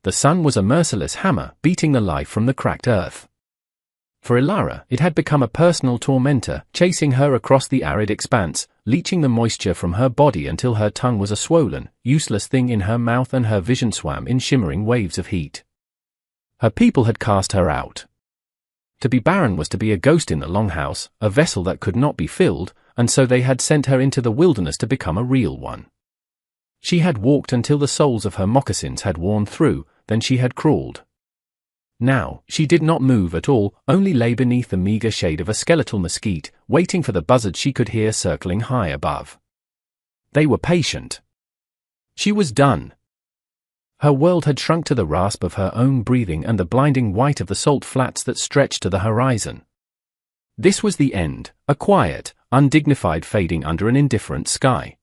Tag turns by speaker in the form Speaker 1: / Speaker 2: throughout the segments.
Speaker 1: the sun was a merciless hammer beating the life from the cracked earth. For Ilara, it had become a personal tormentor, chasing her across the arid expanse, leaching the moisture from her body until her tongue was a swollen, useless thing in her mouth and her vision swam in shimmering waves of heat. Her people had cast her out. To be barren was to be a ghost in the longhouse, a vessel that could not be filled, and so they had sent her into the wilderness to become a real one. She had walked until the soles of her moccasins had worn through, then she had crawled. Now, she did not move at all, only lay beneath the meager shade of a skeletal mesquite, waiting for the buzzards she could hear circling high above. They were patient. She was done. Her world had shrunk to the rasp of her own breathing and the blinding white of the salt flats that stretched to the horizon. This was the end, a quiet, undignified fading under an indifferent sky.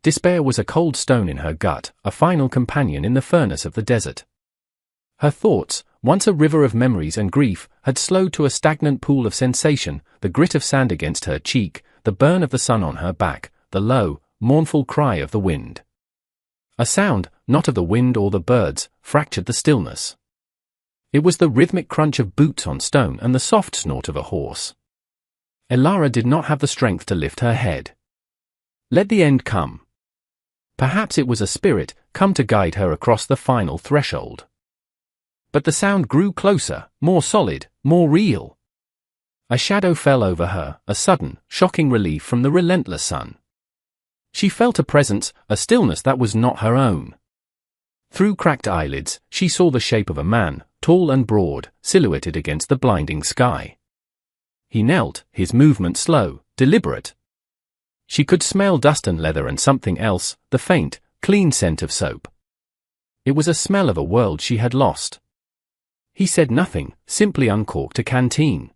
Speaker 1: Despair was a cold stone in her gut, a final companion in the furnace of the desert. Her thoughts, once a river of memories and grief, had slowed to a stagnant pool of sensation, the grit of sand against her cheek, the burn of the sun on her back, the low, mournful cry of the wind. A sound, not of the wind or the birds, fractured the stillness. It was the rhythmic crunch of boots on stone and the soft snort of a horse. Ilara did not have the strength to lift her head. Let the end come. Perhaps it was a spirit, come to guide her across the final threshold. But the sound grew closer, more solid, more real. A shadow fell over her, a sudden, shocking relief from the relentless sun. She felt a presence, a stillness that was not her own. Through cracked eyelids, she saw the shape of a man, tall and broad, silhouetted against the blinding sky. He knelt, his movement slow, deliberate. She could smell dust and leather and something else, the faint, clean scent of soap. It was a smell of a world she had lost. He said nothing, simply uncorked a canteen.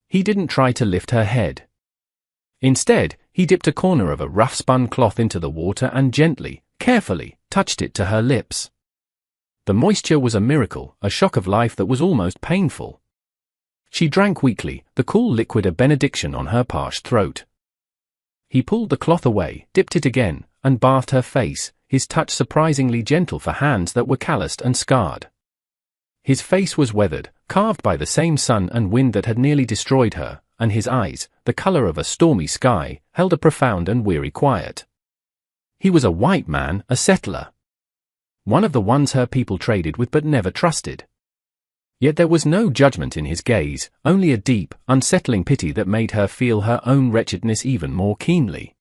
Speaker 1: He didn't try to lift her head. Instead, he dipped a corner of a rough-spun cloth into the water and gently, carefully, touched it to her lips. The moisture was a miracle, a shock of life that was almost painful. She drank weakly, the cool liquid a benediction on her parched throat. He pulled the cloth away, dipped it again, and bathed her face, his touch surprisingly gentle for hands that were calloused and scarred. His face was weathered, carved by the same sun and wind that had nearly destroyed her, and his eyes, the color of a stormy sky, held a profound and weary quiet. He was a white man, a settler. One of the ones her people traded with but never trusted. Yet there was no judgment in his gaze, only a deep, unsettling pity that made her feel her own wretchedness even more keenly.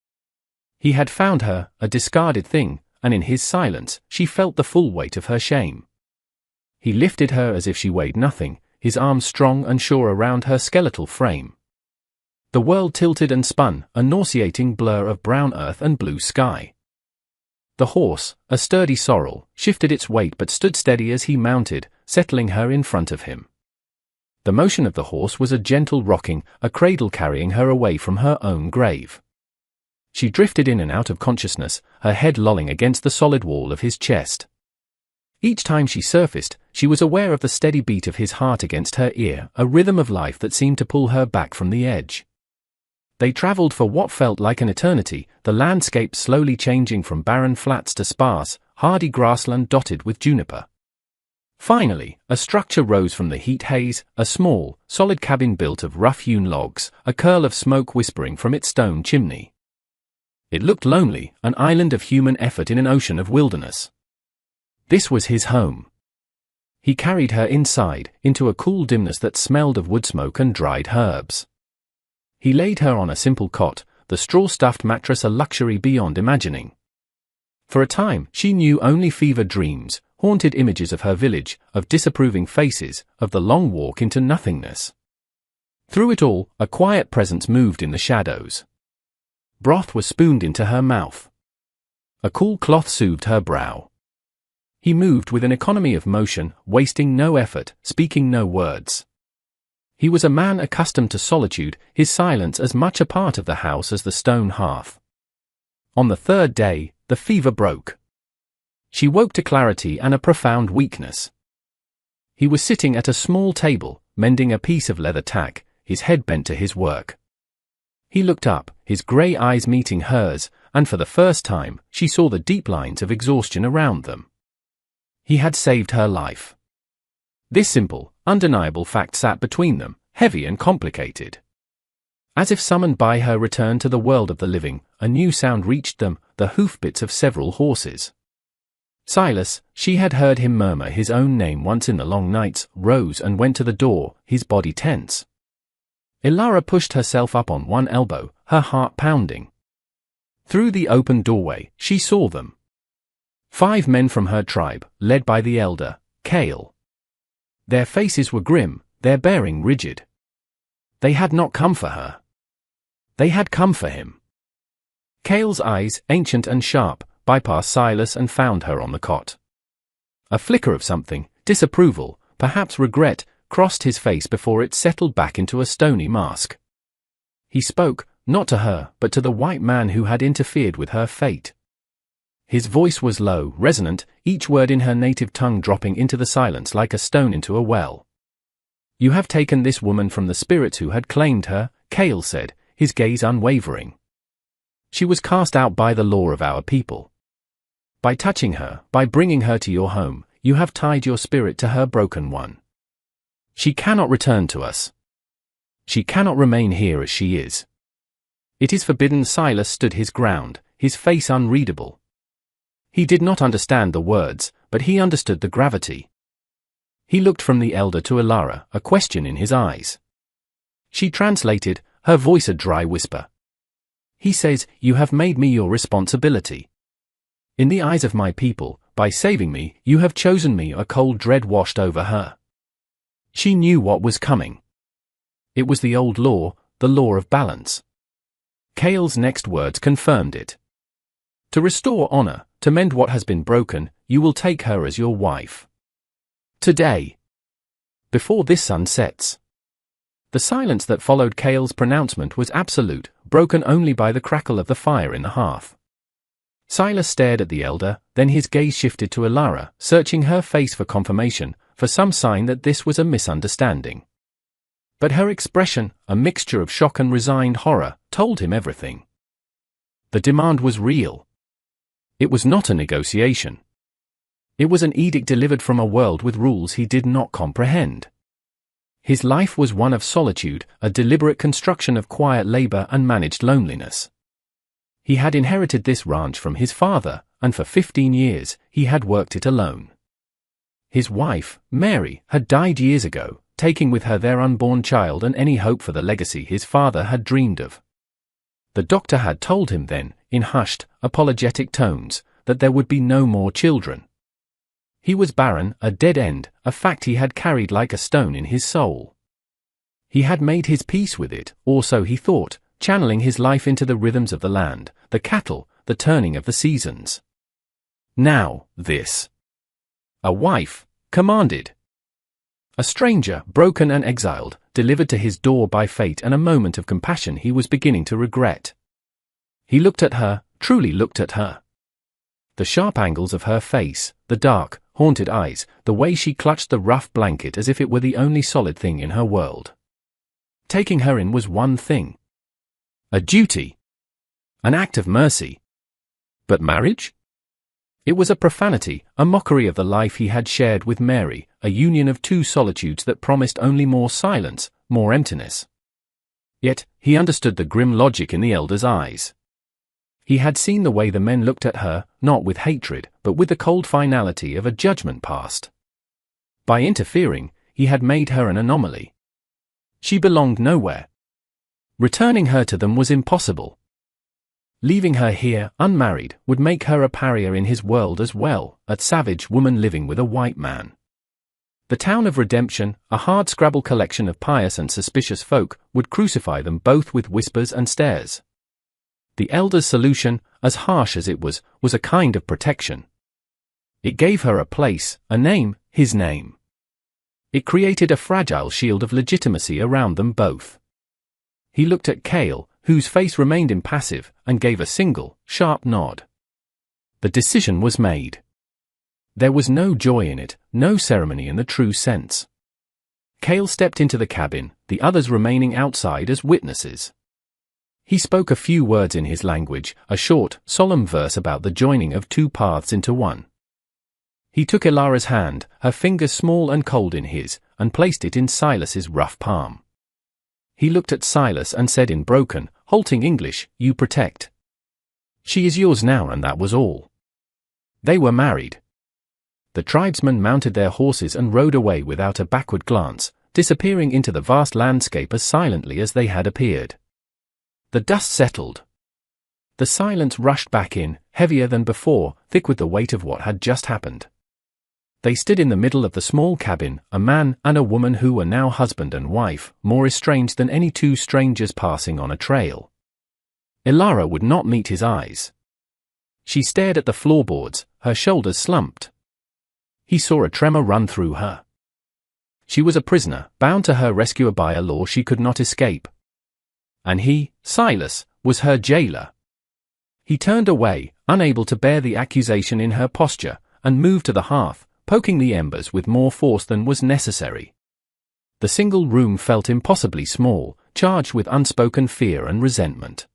Speaker 1: He had found her, a discarded thing, and in his silence, she felt the full weight of her shame. He lifted her as if she weighed nothing, his arms strong and sure around her skeletal frame. The world tilted and spun, a nauseating blur of brown earth and blue sky. The horse, a sturdy sorrel, shifted its weight but stood steady as he mounted, settling her in front of him. The motion of the horse was a gentle rocking, a cradle carrying her away from her own grave. She drifted in and out of consciousness, her head lolling against the solid wall of his chest. Each time she surfaced, she was aware of the steady beat of his heart against her ear, a rhythm of life that seemed to pull her back from the edge. They traveled for what felt like an eternity, the landscape slowly changing from barren flats to sparse, hardy grassland dotted with juniper. Finally, a structure rose from the heat haze, a small, solid cabin built of rough-hewn logs, a curl of smoke whispering from its stone chimney. It looked lonely, an island of human effort in an ocean of wilderness. This was his home. He carried her inside, into a cool dimness that smelled of wood smoke and dried herbs. He laid her on a simple cot, the straw-stuffed mattress a luxury beyond imagining. For a time, she knew only fever dreams, haunted images of her village, of disapproving faces, of the long walk into nothingness. Through it all, a quiet presence moved in the shadows. Broth was spooned into her mouth. A cool cloth soothed her brow. He moved with an economy of motion, wasting no effort, speaking no words. He was a man accustomed to solitude, his silence as much a part of the house as the stone hearth. On the third day, the fever broke. She woke to clarity and a profound weakness. He was sitting at a small table, mending a piece of leather tack, his head bent to his work. He looked up, his grey eyes meeting hers, and for the first time, she saw the deep lines of exhaustion around them. He had saved her life. This simple, undeniable fact sat between them, heavy and complicated. As if summoned by her return to the world of the living, a new sound reached them, the hoofbeats of several horses. Silas, she had heard him murmur his own name once in the long nights, rose and went to the door, his body tense. Ilara pushed herself up on one elbow, her heart pounding. Through the open doorway, she saw them. 5 men from her tribe, led by the elder, Cale. Their faces were grim, their bearing rigid. They had not come for her. They had come for him. Cale's eyes, ancient and sharp, bypassed Silas and found her on the cot. A flicker of something, disapproval, perhaps regret, crossed his face before it settled back into a stony mask. He spoke, not to her, but to the white man who had interfered with her fate. His voice was low, resonant, each word in her native tongue dropping into the silence like a stone into a well. "You have taken this woman from the spirits who had claimed her," Cale said, his gaze unwavering. "She was cast out by the law of our people. By touching her, by bringing her to your home, you have tied your spirit to her broken one. She cannot return to us. She cannot remain here as she is. It is forbidden." Silas stood his ground, his face unreadable. He did not understand the words, but he understood the gravity. He looked from the elder to Ilara, a question in his eyes. She translated, her voice a dry whisper. "He says, you have made me your responsibility. In the eyes of my people, by saving me, you have chosen me." A cold dread washed over her. She knew what was coming. It was the old law, the law of balance. Cale's next words confirmed it. "To restore honor, to mend what has been broken, you will take her as your wife. Today. Before this sun sets." The silence that followed Cale's pronouncement was absolute, broken only by the crackle of the fire in the hearth. Silas stared at the elder, then his gaze shifted to Ilara, searching her face for confirmation, for some sign that this was a misunderstanding. But her expression, a mixture of shock and resigned horror, told him everything. The demand was real. It was not a negotiation. It was an edict delivered from a world with rules he did not comprehend. His life was one of solitude, a deliberate construction of quiet labor and managed loneliness. He had inherited this ranch from his father, and for 15 years, he had worked it alone. His wife, Mary, had died years ago, taking with her their unborn child and any hope for the legacy his father had dreamed of. The doctor had told him then, in hushed, apologetic tones, that there would be no more children. He was barren, a dead end, a fact he had carried like a stone in his soul. He had made his peace with it, or so he thought, channeling his life into the rhythms of the land, the cattle, the turning of the seasons. Now, this. A wife, commanded. A stranger, broken and exiled, delivered to his door by fate, and a moment of compassion he was beginning to regret. He looked at her, truly looked at her. The sharp angles of her face, the dark, haunted eyes, the way she clutched the rough blanket as if it were the only solid thing in her world. Taking her in was one thing. A duty. An act of mercy. But marriage? It was a profanity, a mockery of the life he had shared with Mary, a union of two solitudes that promised only more silence, more emptiness. Yet, he understood the grim logic in the elder's eyes. He had seen the way the men looked at her, not with hatred, but with the cold finality of a judgment passed. By interfering, he had made her an anomaly. She belonged nowhere. Returning her to them was impossible. Leaving her here, unmarried, would make her a pariah in his world as well, a savage woman living with a white man. The town of redemption, a hard-scrabble collection of pious and suspicious folk, would crucify them both with whispers and stares. The elder's solution, as harsh as it was a kind of protection. It gave her a place, a name, his name. It created a fragile shield of legitimacy around them both. He looked at Cale, whose face remained impassive, and gave a single, sharp nod. The decision was made. There was no joy in it, no ceremony in the true sense. Cale stepped into the cabin, the others remaining outside as witnesses. He spoke a few words in his language, a short, solemn verse about the joining of two paths into one. He took Ilara's hand, her fingers small and cold in his, and placed it in Silas's rough palm. He looked at Silas and said in broken, halting English, "You protect. She is yours now," and that was all. They were married. The tribesmen mounted their horses and rode away without a backward glance, disappearing into the vast landscape as silently as they had appeared. The dust settled. The silence rushed back in, heavier than before, thick with the weight of what had just happened. They stood in the middle of the small cabin, a man and a woman who were now husband and wife, more estranged than any two strangers passing on a trail. Ilara would not meet his eyes. She stared at the floorboards, her shoulders slumped. He saw a tremor run through her. She was a prisoner, bound to her rescuer by a law she could not escape. And he, Silas, was her jailer. He turned away, unable to bear the accusation in her posture, and moved to the hearth, poking the embers with more force than was necessary. The single room felt impossibly small, charged with unspoken fear and resentment.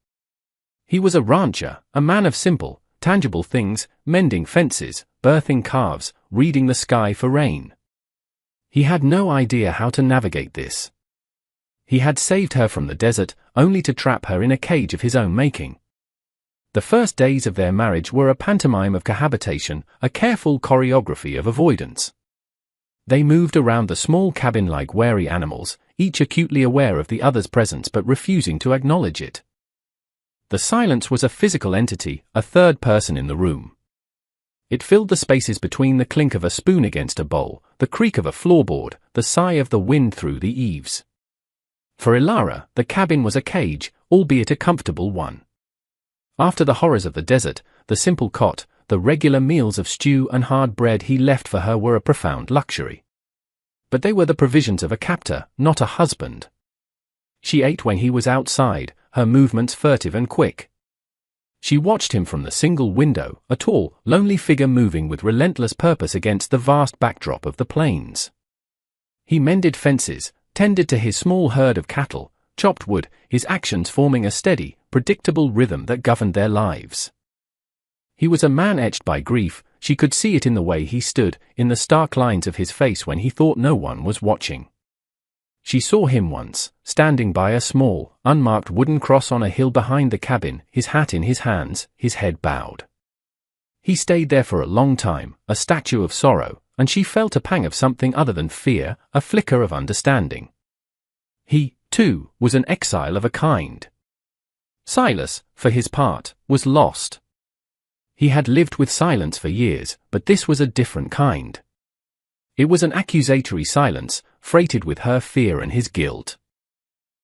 Speaker 1: He was a rancher, a man of simple, tangible things, mending fences, birthing calves, reading the sky for rain. He had no idea how to navigate this. He had saved her from the desert, only to trap her in a cage of his own making. The first days of their marriage were a pantomime of cohabitation, a careful choreography of avoidance. They moved around the small cabin like wary animals, each acutely aware of the other's presence but refusing to acknowledge it. The silence was a physical entity, a third person in the room. It filled the spaces between the clink of a spoon against a bowl, the creak of a floorboard, the sigh of the wind through the eaves. For Ilara, the cabin was a cage, albeit a comfortable one. After the horrors of the desert, the simple cot, the regular meals of stew and hard bread he left for her were a profound luxury. But they were the provisions of a captor, not a husband. She ate when he was outside, her movements furtive and quick. She watched him from the single window, a tall, lonely figure moving with relentless purpose against the vast backdrop of the plains. He mended fences, tended to his small herd of cattle, chopped wood, his actions forming a steady, predictable rhythm that governed their lives. He was a man etched by grief. She could see it in the way he stood, in the stark lines of his face when he thought no one was watching. She saw him once, standing by a small, unmarked wooden cross on a hill behind the cabin, his hat in his hands, his head bowed. He stayed there for a long time, a statue of sorrow, and she felt a pang of something other than fear, a flicker of understanding. He, too, was an exile of a kind. Silas, for his part, was lost. He had lived with silence for years, but this was a different kind. It was an accusatory silence, freighted with her fear and his guilt.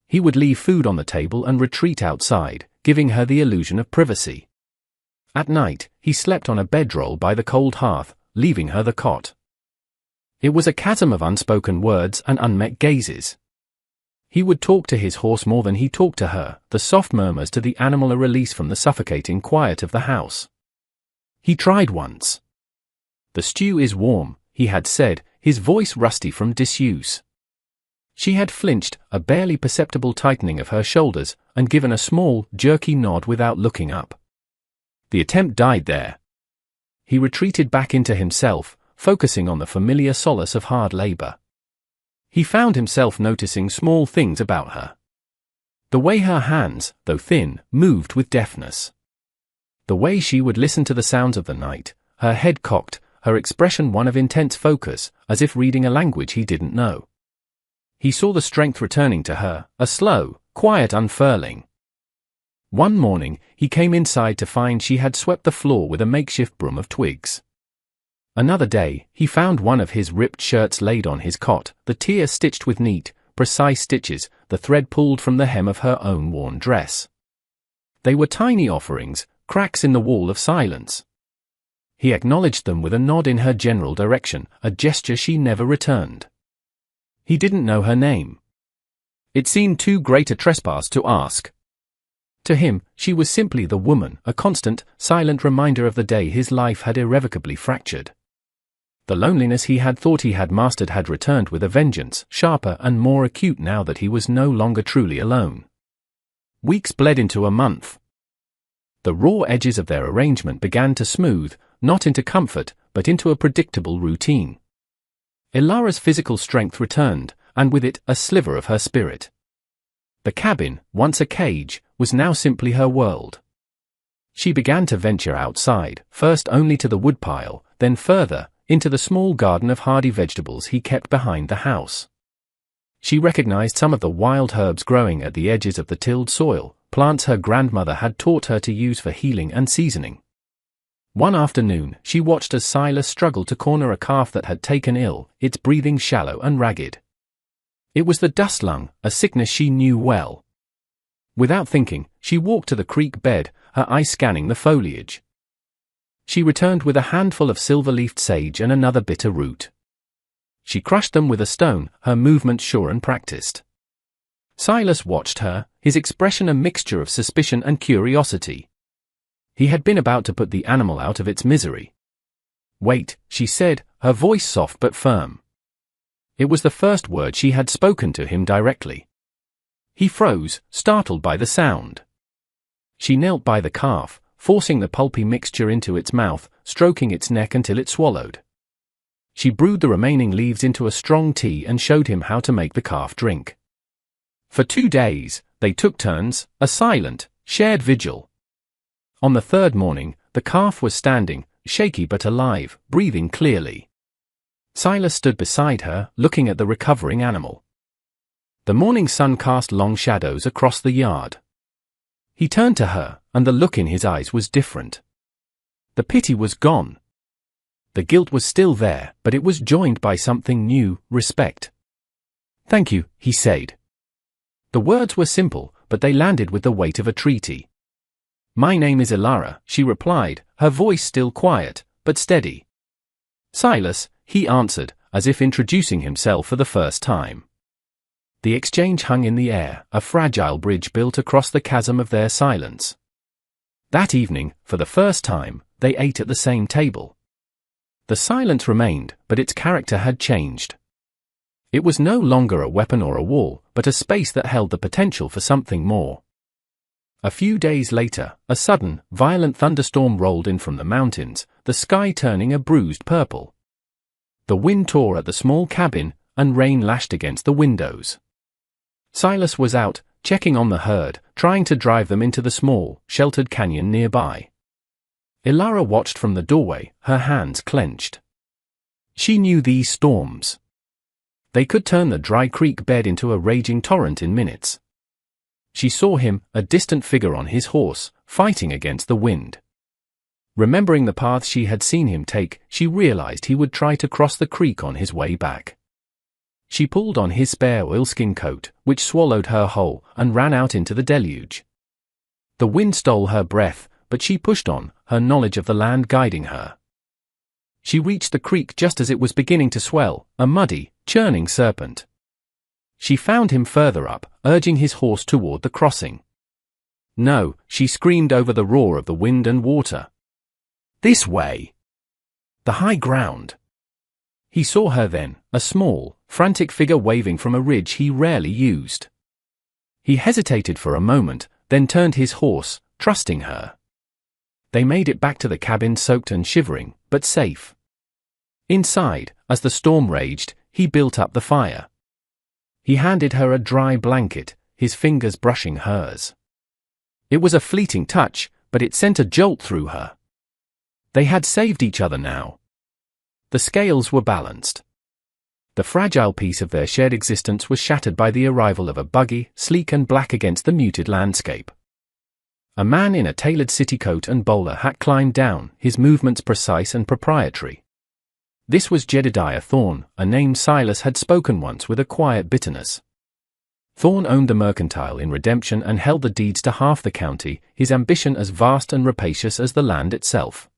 Speaker 1: He would leave food on the table and retreat outside, giving her the illusion of privacy. At night, he slept on a bedroll by the cold hearth, leaving her the cot. It was a chasm of unspoken words and unmet gazes. He would talk to his horse more than he talked to her, the soft murmurs to the animal a release from the suffocating quiet of the house. He tried once. "The stew is warm," he had said, his voice rusty from disuse. She had flinched, a barely perceptible tightening of her shoulders, and given a small, jerky nod without looking up. The attempt died there. He retreated back into himself, focusing on the familiar solace of hard labor. He found himself noticing small things about her. The way her hands, though thin, moved with deftness. The way she would listen to the sounds of the night, her head cocked, her expression one of intense focus, as if reading a language he didn't know. He saw the strength returning to her, a slow, quiet unfurling. One morning, he came inside to find she had swept the floor with a makeshift broom of twigs. Another day, he found one of his ripped shirts laid on his cot, the tear stitched with neat, precise stitches, the thread pulled from the hem of her own worn dress. They were tiny offerings, cracks in the wall of silence. He acknowledged them with a nod in her general direction, a gesture she never returned. He didn't know her name. It seemed too great a trespass to ask. To him, she was simply the woman, a constant, silent reminder of the day his life had irrevocably fractured. The loneliness he had thought he had mastered had returned with a vengeance, sharper and more acute now that he was no longer truly alone. Weeks bled into a month. The raw edges of their arrangement began to smooth, not into comfort, but into a predictable routine. Ilara's physical strength returned, and with it, a sliver of her spirit. The cabin, once a cage, was now simply her world. She began to venture outside, first only to the woodpile, then further, into the small garden of hardy vegetables he kept behind the house. She recognized some of the wild herbs growing at the edges of the tilled soil, plants her grandmother had taught her to use for healing and seasoning. One afternoon, she watched as Silas struggled to corner a calf that had taken ill, its breathing shallow and ragged. It was the dust lung, a sickness she knew well. Without thinking, she walked to the creek bed, her eyes scanning the foliage. She returned with a handful of silver-leafed sage and another bitter root. She crushed them with a stone, her movements sure and practiced. Silas watched her, his expression a mixture of suspicion and curiosity. He had been about to put the animal out of its misery. "Wait," she said, her voice soft but firm. It was the first word she had spoken to him directly. He froze, startled by the sound. She knelt by the calf, forcing the pulpy mixture into its mouth, stroking its neck until it swallowed. She brewed the remaining leaves into a strong tea and showed him how to make the calf drink. For 2 days, they took turns, a silent, shared vigil. On the third morning, the calf was standing, shaky but alive, breathing clearly. Silas stood beside her, looking at the recovering animal. The morning sun cast long shadows across the yard. He turned to her, and the look in his eyes was different. The pity was gone. The guilt was still there, but it was joined by something new, respect. "Thank you," he said. The words were simple, but they landed with the weight of a treaty. "My name is Ilara," she replied, her voice still quiet, but steady. "Silas," he answered, as if introducing himself for the first time. The exchange hung in the air, a fragile bridge built across the chasm of their silence. That evening, for the first time, they ate at the same table. The silence remained, but its character had changed. It was no longer a weapon or a wall, but a space that held the potential for something more. A few days later, a sudden, violent thunderstorm rolled in from the mountains, the sky turning a bruised purple. The wind tore at the small cabin, and rain lashed against the windows. Silas was out, checking on the herd, trying to drive them into the small, sheltered canyon nearby. Ilara watched from the doorway, her hands clenched. She knew these storms. They could turn the dry creek bed into a raging torrent in minutes. She saw him, a distant figure on his horse, fighting against the wind. Remembering the path she had seen him take, she realized he would try to cross the creek on his way back. She pulled on his spare oilskin coat, which swallowed her whole, and ran out into the deluge. The wind stole her breath, but she pushed on, her knowledge of the land guiding her. She reached the creek just as it was beginning to swell, a muddy, churning serpent. She found him further up, urging his horse toward the crossing. "No," she screamed over the roar of the wind and water. "This way!" The high ground. He saw her then, a small, frantic figure waving from a ridge he rarely used. He hesitated for a moment, then turned his horse, trusting her. They made it back to the cabin soaked and shivering, but safe. Inside, as the storm raged, he built up the fire. He handed her a dry blanket, his fingers brushing hers. It was a fleeting touch, but it sent a jolt through her. They had saved each other now. The scales were balanced. The fragile piece of their shared existence was shattered by the arrival of a buggy, sleek and black against the muted landscape. A man in a tailored city coat and bowler hat climbed down, his movements precise and proprietary. This was Jedediah Thorne, a name Silas had spoken once with a quiet bitterness. Thorne owned the mercantile in Redemption and held the deeds to half the county, his ambition as vast and rapacious as the land itself.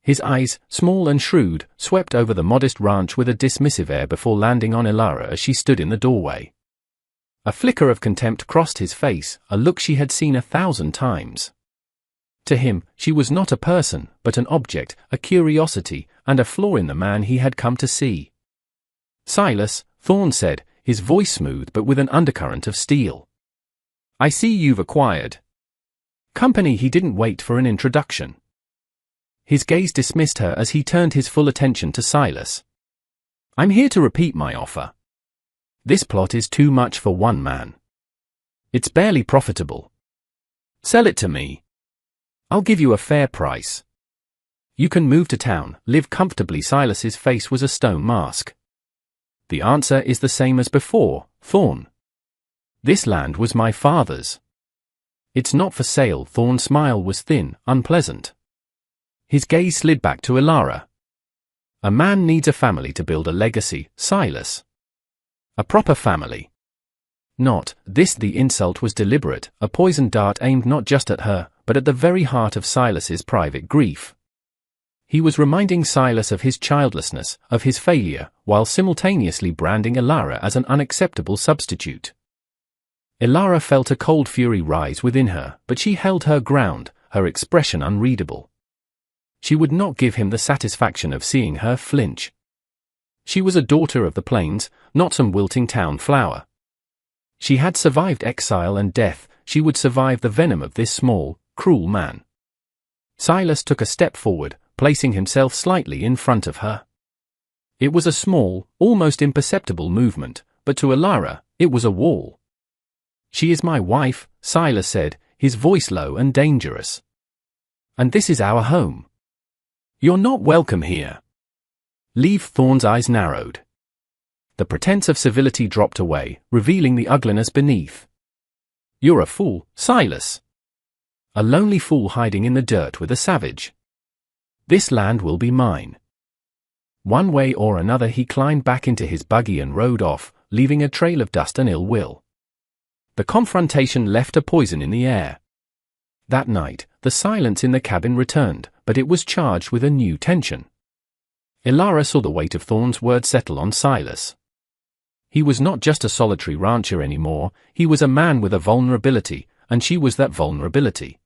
Speaker 1: His eyes, small and shrewd, swept over the modest ranch with a dismissive air before landing on Ilara as she stood in the doorway. A flicker of contempt crossed his face, a look she had seen 1,000 times. To him, she was not a person, but an object, a curiosity, and a flaw in the man he had come to see. "Silas," Thorne said, his voice smooth but with an undercurrent of steel. "I see you've acquired company." He didn't wait for an introduction. His gaze dismissed her as he turned his full attention to Silas. "I'm here to repeat my offer. This plot is too much for one man. It's barely profitable. Sell it to me. I'll give you a fair price. You can move to town, live comfortably." Silas's face was a stone mask. "The answer is the same as before, Thorn. This land was my father's. It's not for sale." Thorn's smile was thin, unpleasant. His gaze slid back to Ilara. "A man needs a family to build a legacy, Silas. A proper family. Not this." The insult was deliberate, a poisoned dart aimed not just at her, but at the very heart of Silas's private grief. He was reminding Silas of his childlessness, of his failure, while simultaneously branding Ilara as an unacceptable substitute. Ilara felt a cold fury rise within her, but she held her ground, her expression unreadable. She would not give him the satisfaction of seeing her flinch. She was a daughter of the plains, not some wilting town flower. She had survived exile and death. She would survive the venom of this small, cruel man. Silas took a step forward, placing himself slightly in front of her. It was a small, almost imperceptible movement, but to Ilara, it was a wall. "She is my wife," Silas said, his voice low and dangerous. "And this is our home. You're not welcome here. Leave." Thorn's eyes narrowed. The pretense of civility dropped away, revealing the ugliness beneath. "You're a fool, Silas. A lonely fool hiding in the dirt with a savage. This land will be mine." One way or another he climbed back into his buggy and rode off, leaving a trail of dust and ill will. The confrontation left a poison in the air. That night, the silence in the cabin returned, but it was charged with a new tension. Ilara saw the weight of Thorn's words settle on Silas. He was not just a solitary rancher anymore, he was a man with a vulnerability, and she was that vulnerability.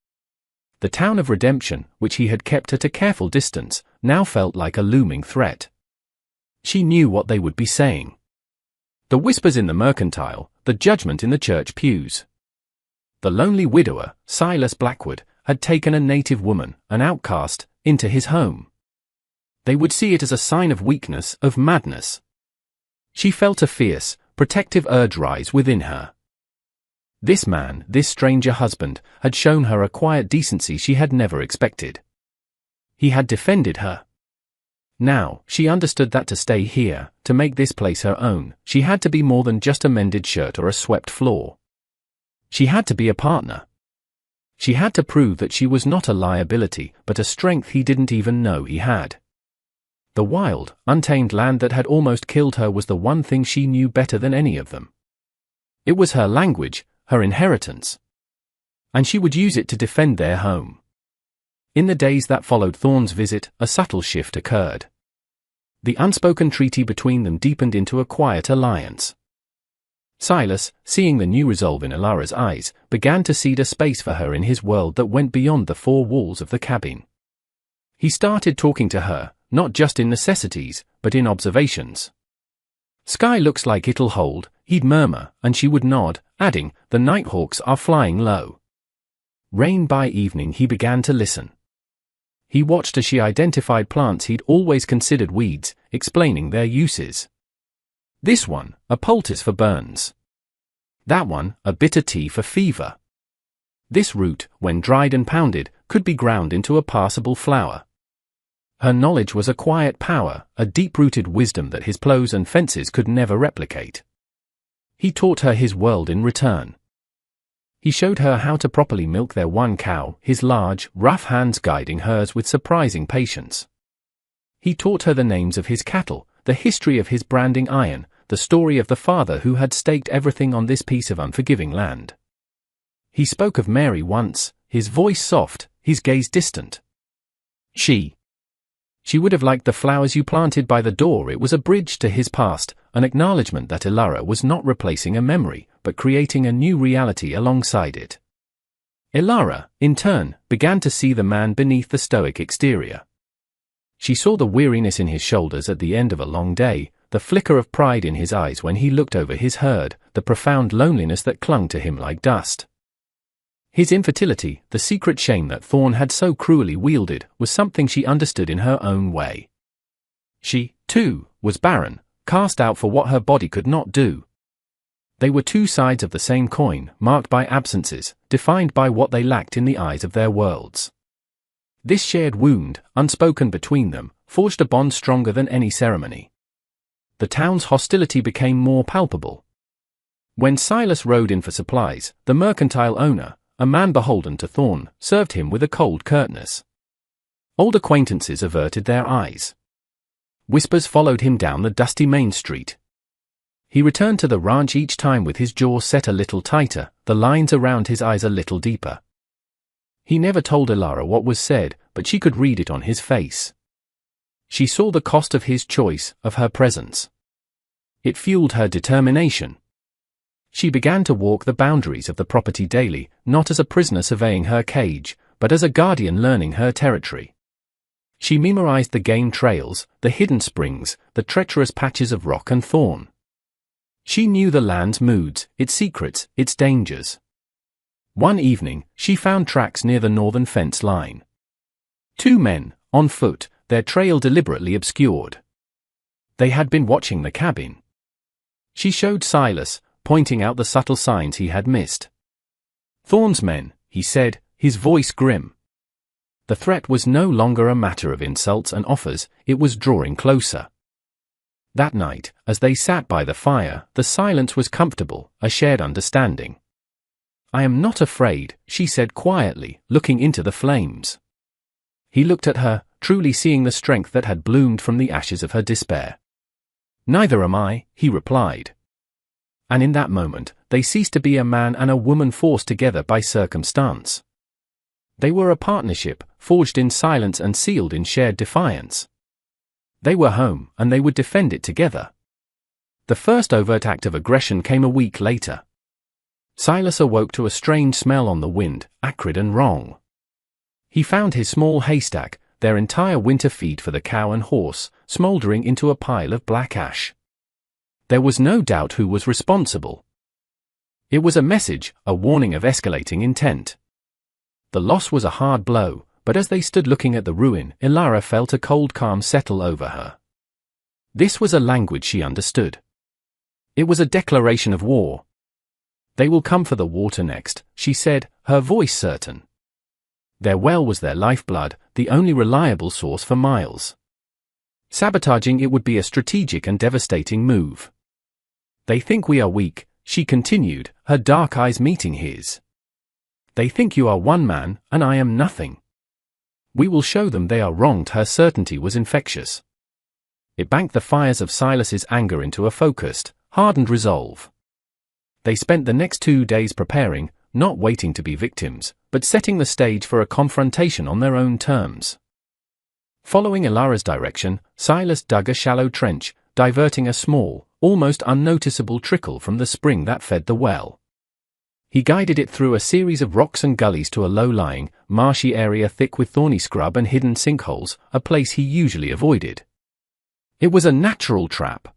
Speaker 1: The town of redemption, which he had kept at a careful distance, now felt like a looming threat. She knew what they would be saying. The whispers in the mercantile, the judgment in the church pews. The lonely widower, Silas Blackwood, had taken a native woman, an outcast, into his home. They would see it as a sign of weakness, of madness. She felt a fierce, protective urge rise within her. This man, this stranger husband, had shown her a quiet decency she had never expected. He had defended her. Now, she understood that to stay here, to make this place her own, she had to be more than just a mended shirt or a swept floor. She had to be a partner. She had to prove that she was not a liability, but a strength he didn't even know he had. The wild, untamed land that had almost killed her was the one thing she knew better than any of them. It was her language, her inheritance. And she would use it to defend their home. In the days that followed Thorn's visit, a subtle shift occurred. The unspoken treaty between them deepened into a quiet alliance. Silas, seeing the new resolve in Ilara's eyes, began to cede a space for her in his world that went beyond the four walls of the cabin. He started talking to her, not just in necessities, but in observations. "Sky looks like it'll hold," he'd murmur, and she would nod, adding, "The nighthawks are flying low." Rain by evening he began to listen. He watched as she identified plants he'd always considered weeds, explaining their uses. This one, a poultice for burns. That one, a bitter tea for fever. This root, when dried and pounded, could be ground into a passable flour. Her knowledge was a quiet power, a deep-rooted wisdom that his plows and fences could never replicate. He taught her his world in return. He showed her how to properly milk their one cow, his large, rough hands guiding hers with surprising patience. He taught her the names of his cattle, the history of his branding iron, the story of the father who had staked everything on this piece of unforgiving land. He spoke of Mary once, his voice soft, his gaze distant. She would have liked the flowers you planted by the door. It was a bridge to his past, an acknowledgement that Ilara was not replacing a memory, but creating a new reality alongside it. Ilara, in turn, began to see the man beneath the stoic exterior. She saw the weariness in his shoulders at the end of a long day, the flicker of pride in his eyes when he looked over his herd, the profound loneliness that clung to him like dust. His infertility, the secret shame that Thorn had so cruelly wielded, was something she understood in her own way. She, too, was barren, cast out for what her body could not do. They were two sides of the same coin, marked by absences, defined by what they lacked in the eyes of their worlds. This shared wound, unspoken between them, forged a bond stronger than any ceremony. The town's hostility became more palpable. When Silas rode in for supplies, the mercantile owner, a man beholden to Thorn, served him with a cold curtness. Old acquaintances averted their eyes. Whispers followed him down the dusty main street. He returned to the ranch each time with his jaw set a little tighter, the lines around his eyes a little deeper. He never told Elara what was said, but she could read it on his face. She saw the cost of his choice, of her presence. It fueled her determination. She began to walk the boundaries of the property daily, not as a prisoner surveying her cage, but as a guardian learning her territory. She memorized the game trails, the hidden springs, the treacherous patches of rock and thorn. She knew the land's moods, its secrets, its dangers. One evening, she found tracks near the northern fence line. Two men, on foot, their trail deliberately obscured. They had been watching the cabin. She showed Silas, pointing out the subtle signs he had missed. "Thorn's men," he said, his voice grim. The threat was no longer a matter of insults and offers, it was drawing closer. That night, as they sat by the fire, the silence was comfortable, a shared understanding. "I am not afraid," she said quietly, looking into the flames. He looked at her, truly seeing the strength that had bloomed from the ashes of her despair. "Neither am I," he replied. And in that moment, they ceased to be a man and a woman forced together by circumstance. They were a partnership, forged in silence and sealed in shared defiance. They were home, and they would defend it together. The first overt act of aggression came a week later. Silas awoke to a strange smell on the wind, acrid and wrong. He found his small haystack, their entire winter feed for the cow and horse, smouldering into a pile of black ash. There was no doubt who was responsible. It was a message, a warning of escalating intent. The loss was a hard blow, but as they stood looking at the ruin, Elara felt a cold calm settle over her. This was a language she understood. It was a declaration of war. "They will come for the water next," she said, her voice certain. Their well was their lifeblood, the only reliable source for miles. Sabotaging it would be a strategic and devastating move. "They think we are weak," she continued, her dark eyes meeting his. "They think you are one man, and I am nothing. We will show them they are wronged." Her certainty was infectious. It banked the fires of Silas's anger into a focused, hardened resolve. They spent the next 2 days preparing, not waiting to be victims, but setting the stage for a confrontation on their own terms. Following Elara's direction, Silas dug a shallow trench, diverting a small, almost unnoticeable trickle from the spring that fed the well. He guided it through a series of rocks and gullies to a low-lying, marshy area thick with thorny scrub and hidden sinkholes, a place he usually avoided. It was a natural trap.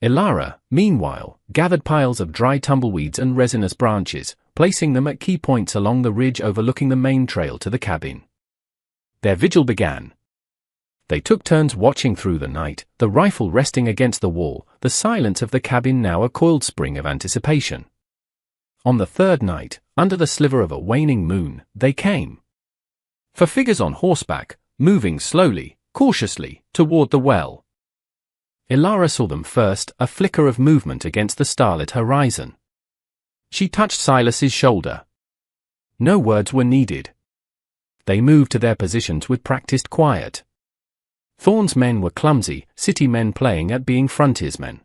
Speaker 1: Elara, meanwhile, gathered piles of dry tumbleweeds and resinous branches, placing them at key points along the ridge overlooking the main trail to the cabin. Their vigil began. They took turns watching through the night, the rifle resting against the wall, the silence of the cabin now a coiled spring of anticipation. On the third night, under the sliver of a waning moon, they came. For figures on horseback, moving slowly, cautiously, toward the well. Elara saw them first, a flicker of movement against the starlit horizon. She touched Silas's shoulder. No words were needed. They moved to their positions with practiced quiet. Thorn's men were clumsy, city men playing at being frontiersmen.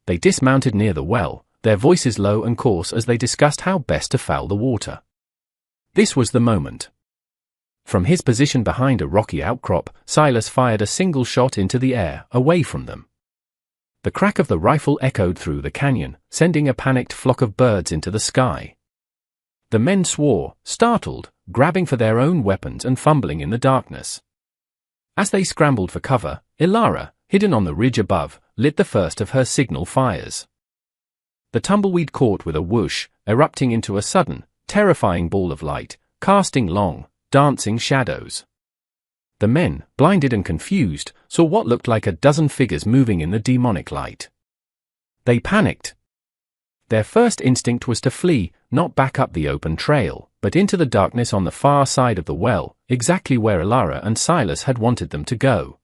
Speaker 1: They dismounted near the well, their voices low and coarse as they discussed how best to foul the water. This was the moment. From his position behind a rocky outcrop, Silas fired a single shot into the air, away from them. The crack of the rifle echoed through the canyon, sending a panicked flock of birds into the sky. The men swore, startled, grabbing for their own weapons and fumbling in the darkness. As they scrambled for cover, Elara, hidden on the ridge above, lit the first of her signal fires. The tumbleweed caught with a whoosh, erupting into a sudden, terrifying ball of light, casting long, dancing shadows. The men, blinded and confused, saw what looked like a dozen figures moving in the demonic light. They panicked. Their first instinct was to flee, not back up the open trail, but into the darkness on the far side of the well, exactly where Ilara and Silas had wanted them to go.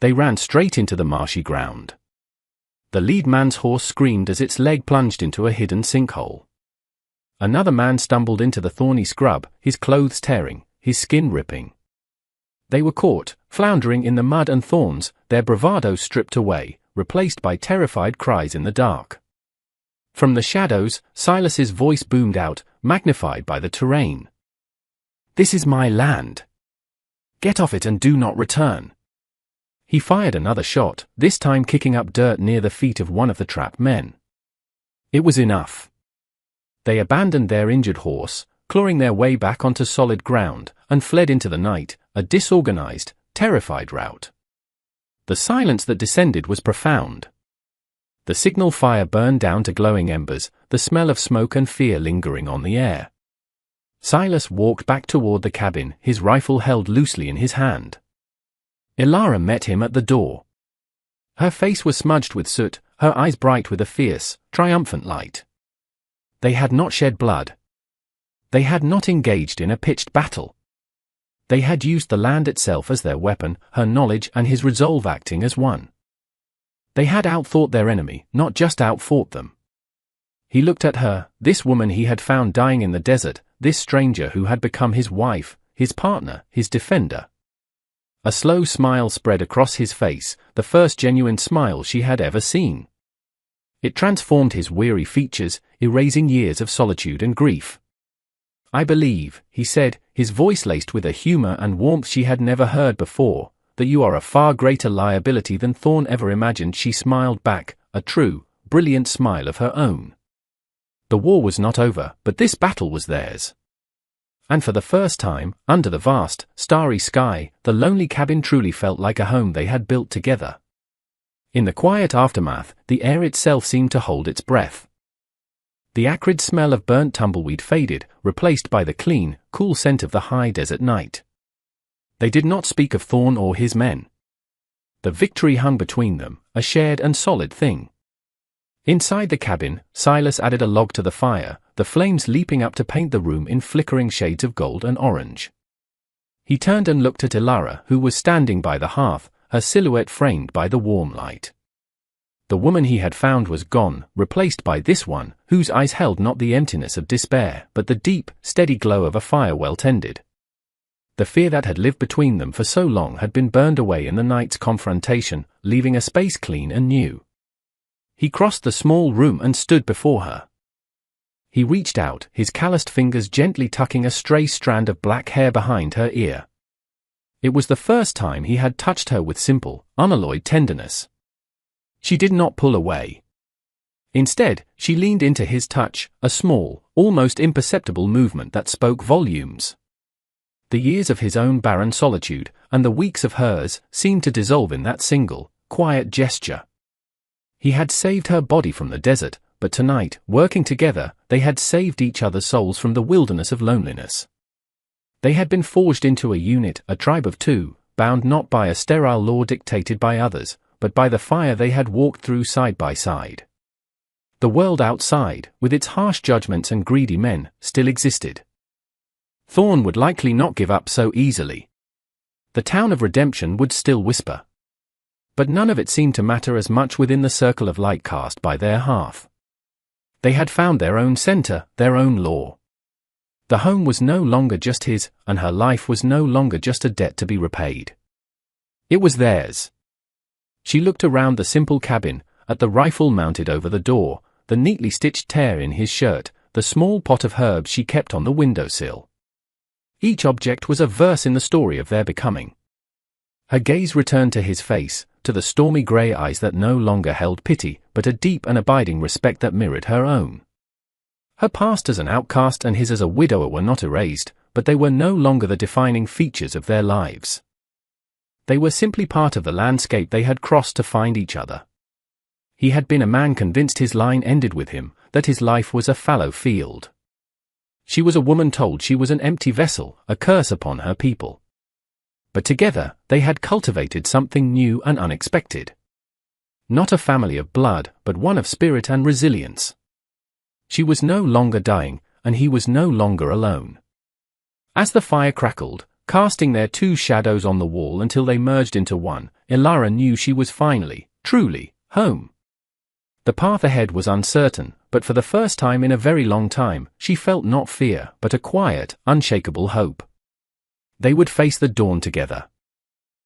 Speaker 1: They ran straight into the marshy ground. The lead man's horse screamed as its leg plunged into a hidden sinkhole. Another man stumbled into the thorny scrub, his clothes tearing, his skin ripping. They were caught, floundering in the mud and thorns, their bravado stripped away, replaced by terrified cries in the dark. From the shadows, Silas's voice boomed out, magnified by the terrain. "This is my land. Get off it and do not return." He fired another shot, this time kicking up dirt near the feet of one of the trapped men. It was enough. They abandoned their injured horse, clawing their way back onto solid ground, and fled into the night, a disorganized, terrified rout. The silence that descended was profound. The signal fire burned down to glowing embers, the smell of smoke and fear lingering on the air. Silas walked back toward the cabin, his rifle held loosely in his hand. Ilara met him at the door. Her face was smudged with soot, her eyes bright with a fierce, triumphant light. They had not shed blood. They had not engaged in a pitched battle. They had used the land itself as their weapon, her knowledge and his resolve acting as one. They had outthought their enemy, not just outfought them. He looked at her, this woman he had found dying in the desert, this stranger who had become his wife, his partner, his defender. A slow smile spread across his face, the first genuine smile she had ever seen. It transformed his weary features, erasing years of solitude and grief. "I believe," he said, his voice laced with a humor and warmth she had never heard before, "that you are a far greater liability than Thorn ever imagined." She smiled back, a true, brilliant smile of her own. The war was not over, but this battle was theirs. And for the first time, under the vast, starry sky, the lonely cabin truly felt like a home they had built together. In the quiet aftermath, the air itself seemed to hold its breath. The acrid smell of burnt tumbleweed faded, replaced by the clean, cool scent of the high desert night. They did not speak of Thorn or his men. The victory hung between them, a shared and solid thing. Inside the cabin, Silas added a log to the fire, the flames leaping up to paint the room in flickering shades of gold and orange. He turned and looked at Ilara, who was standing by the hearth, her silhouette framed by the warm light. The woman he had found was gone, replaced by this one, whose eyes held not the emptiness of despair, but the deep, steady glow of a fire well tended. The fear that had lived between them for so long had been burned away in the night's confrontation, leaving a space clean and new. He crossed the small room and stood before her. He reached out, his calloused fingers gently tucking a stray strand of black hair behind her ear. It was the first time he had touched her with simple, unalloyed tenderness. She did not pull away. Instead, she leaned into his touch, a small, almost imperceptible movement that spoke volumes. The years of his own barren solitude, and the weeks of hers, seemed to dissolve in that single, quiet gesture. He had saved her body from the desert, but tonight, working together, they had saved each other's souls from the wilderness of loneliness. They had been forged into a unit, a tribe of two, bound not by a sterile law dictated by others, but by the fire they had walked through side by side. The world outside, with its harsh judgments and greedy men, still existed. Thorn would likely not give up so easily. The town of redemption would still whisper. But none of it seemed to matter as much within the circle of light cast by their hearth. They had found their own center, their own law. The home was no longer just his, and her life was no longer just a debt to be repaid. It was theirs. She looked around the simple cabin, at the rifle mounted over the door, the neatly stitched tear in his shirt, the small pot of herbs she kept on the windowsill. Each object was a verse in the story of their becoming. Her gaze returned to his face, to the stormy grey eyes that no longer held pity, but a deep and abiding respect that mirrored her own. Her past as an outcast and his as a widower were not erased, but they were no longer the defining features of their lives. They were simply part of the landscape they had crossed to find each other. He had been a man convinced his line ended with him, that his life was a fallow field. She was a woman told she was an empty vessel, a curse upon her people. But together, they had cultivated something new and unexpected. Not a family of blood, but one of spirit and resilience. She was no longer dying, and he was no longer alone. As the fire crackled, casting their two shadows on the wall until they merged into one, Ilara knew she was finally, truly, home. The path ahead was uncertain, but for the first time in a very long time, she felt not fear, but a quiet, unshakable hope. They would face the dawn together.